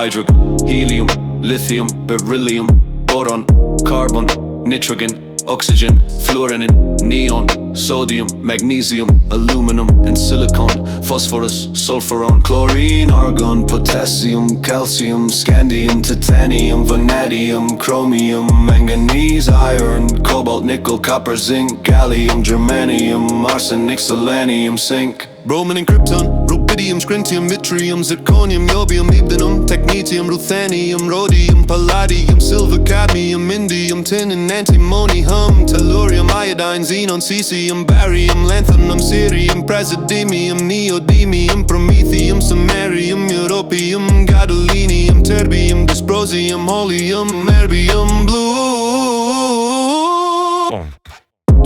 hydrogen, helium, lithium, beryllium, boron, carbon, nitrogen, oxygen, fluorine, neon, sodium, magnesium, aluminum, and silicon, phosphorus, sulfuron, chlorine, argon, potassium, calcium, scandium, titanium, vanadium, chromium, manganese, iron, cobalt, nickel, copper, zinc, gallium, germanium, arsenic, selenium, zinc, bromine and krypton, rubidium, strontium, yttrium, zirconium, niobium, molybdenum, technetium, ruthenium, rhodium, palladium, silver, cadmium, indium, tin and antimony, tellurium, iodine, xenon, cesium, barium, lanthanum, cerium, praseodymium, neodymium, promethium, samarium, europium, gadolinium, terbium, dysprosium, holium, erbium, blue,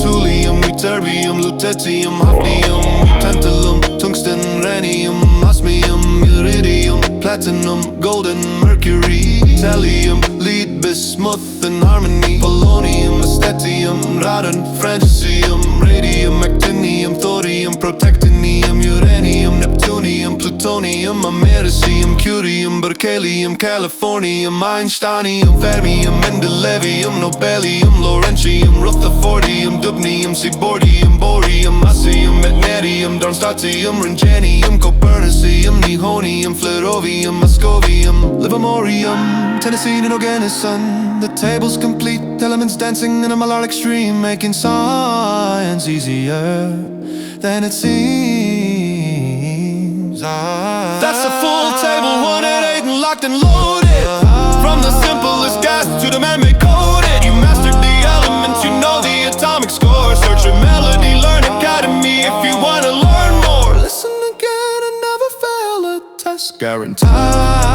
thulium, ytterbium, lutetium, hafnium, tantalum, tungsten, rhenium, osmium, iridium, platinum, golden, mercury, thallium, lead, bismuth, and harmony, polonium, statium, radon, francium, radium, actinium, thorium, protactinium, uranium, neptunium, plutonium, americium, curium, berkelium, californium, einsteinium, fermium, mendelevium, nobelium, laurentium, rutherfordium, dubnium, seabordium, borium, osmium, magnesium, darmstadtium, rhengenium, copernicium, nihonium, flerovium, moscovium, livermorium, tennessine and Oganesson. The table's complete, elements dancing in a melodic stream, making science easier than it seems. That's a full table, 188 and locked and loaded. From the simplest gas to the man-made coded. You mastered the elements, you know the atomic score. Search your MelodyLearn Academy if you wanna learn more. Listen again and never fail a test, guaranteed.